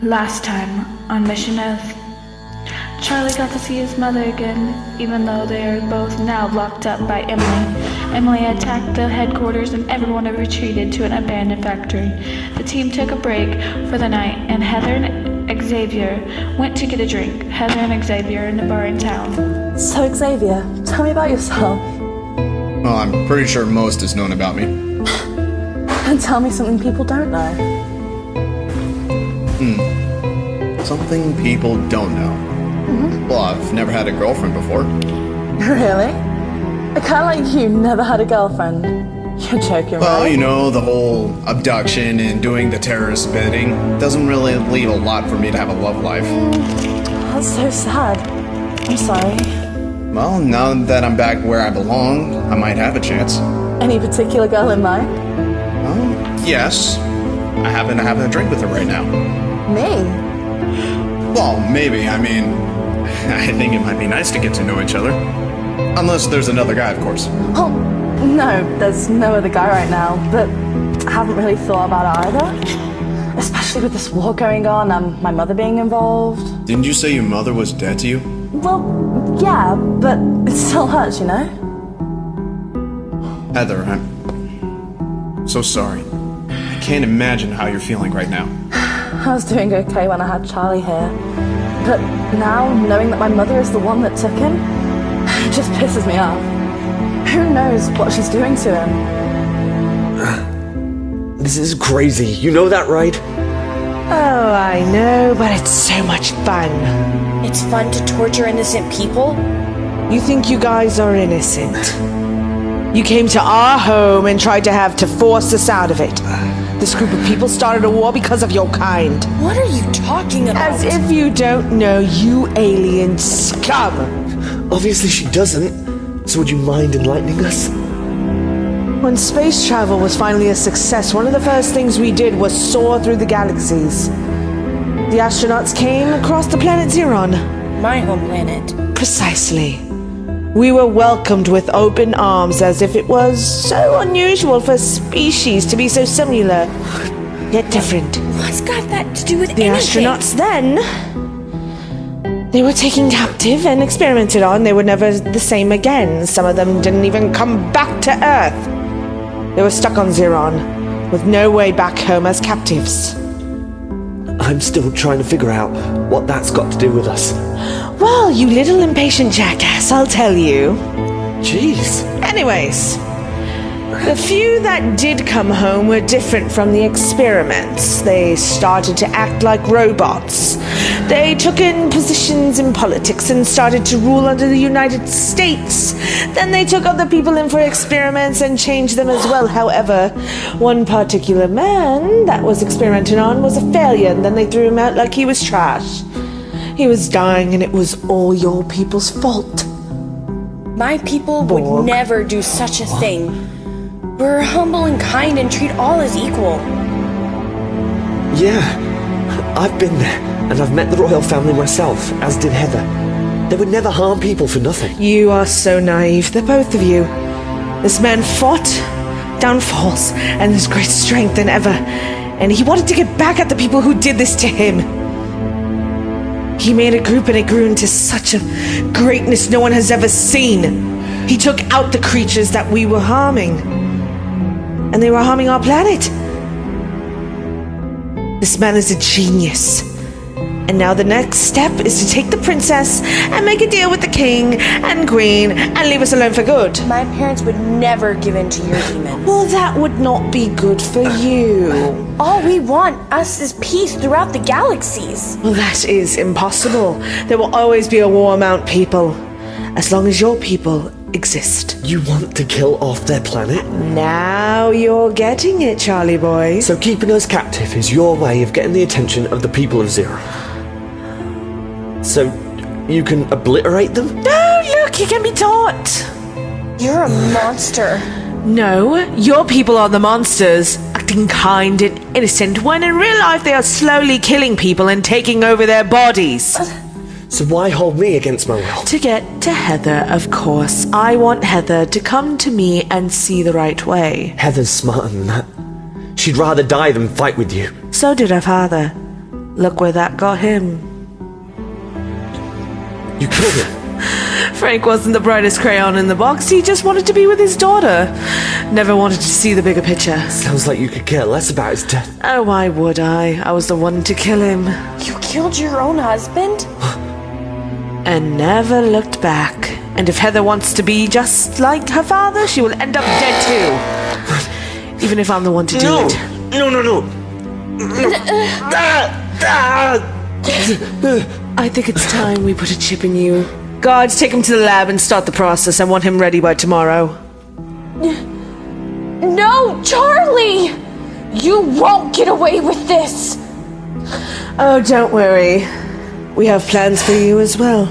Last time on Mission Earth, Charlie got to see his mother again, even though they are both now locked up by Emily. Emily attacked the headquarters and everyone had retreated to an abandoned factory. The team took a break for the night and Heather and Xavier went to get a drink. Heather and Xavier in a bar in town. So Xavier, tell me about yourself. Well, I'm pretty sure most is known about me. And tell me something people don't know. Something people don't know. Well, I've never had a girlfriend before. Really? A guy like you never had a girlfriend? You're joking, Well, right? you know, the whole abduction and doing the terrorist bidding doesn't really leave a lot for me to have a love life. That's so sad. I'm sorry. Well, now that I'm back where I belong, I might have a chance. Any particular girl in mind? Yes. I happen to have a drink with her right now. Me? Well, maybe. I mean, I think it might be nice to get to know each other. Unless there's another guy, of course. Oh, no, there's no other guy right now, but I haven't really thought about it either. Especially with this war going on and my mother being involved. Didn't you say your mother was dead to you? Well, yeah, but it still hurts, you know? Heather, I'm so sorry. I can't imagine how you're feeling right now. I was doing okay when I had Charlie here. But now, knowing that my mother is the one that took him, it just pisses me off. Who knows what she's doing to him? This is crazy. You know that, right? Oh, I know, but it's so much fun. It's fun to torture innocent people? You think you guys are innocent? You came to our home and tried to force us out of it. This group of people started a war because of your kind. What are you talking about? As if you don't know, you alien scum! Obviously she doesn't. So would you mind enlightening us? When space travel was finally a success, one of the first things we did was soar through the galaxies. The astronauts came across the planet Xeron. My home planet. Precisely. We were welcomed with open arms as if it was so unusual for species to be so similar, yet different. What's got that to do with The anything? astronauts then, they were taken captive and experimented on. They were never the same again. Some of them didn't even come back to Earth. They were stuck on Xeron, with no way back home as captives. I'm still trying to figure out what that's got to do with us. Well, you little impatient jackass, I'll tell you. Jeez. Anyways, the few that did come home were different from the experiments. They started to act like robots. They took in positions in politics and started to rule under the United States. Then they took other people in for experiments and changed them as well. However, one particular man that was experimented on was a failure, and then they threw him out like he was trash. He was dying, and it was all your people's fault. My people Borg. would never do such a thing. We're humble and kind and treat all as equal. Yeah, I've been there, and I've met the royal family myself, as did Heather. They would never harm people for nothing. You are so naive, the both of you. This man fought downfalls and his great strength than ever, and he wanted to get back at the people who did this to him. He made a group and it grew into such a greatness no one has ever seen. He took out the creatures that we were harming, and they were harming our planet. This man is a genius. And now the next step is to take the princess and make a deal with the king and queen and leave us alone for good. My parents would never give in to your demons. Well, that would not be good for you. All we want us is peace throughout the galaxies. Well, that is impossible. There will always be a war among people, as long as your people exist. You want to kill off their planet? Now you're getting it, Charlie boy. So keeping us captive is your way of getting the attention of the people of Xeron. So you can obliterate them? No, look, you can be taught. You're a monster. No, your people are the monsters, acting kind and innocent, when in real life they are slowly killing people and taking over their bodies. So why hold me against my will? To get to Heather, of course. I want Heather to come to me and see the right way. Heather's smarter than that. She'd rather die than fight with you. So did her father. Look where that got him. You killed him. Frank wasn't the brightest crayon in the box. He just wanted to be with his daughter. Never wanted to see the bigger picture. Sounds like you could care less about his death. Oh, why would I? I was the one to kill him. You killed your own husband? And never looked back. And if Heather wants to be just like her father, she will end up dead too. Even if I'm the one to do it. No. I think it's time we put a chip in you. Guards, take him to the lab and start the process. I want him ready by tomorrow. No, Charlie! You won't get away with this! Oh, don't worry. We have plans for you as well.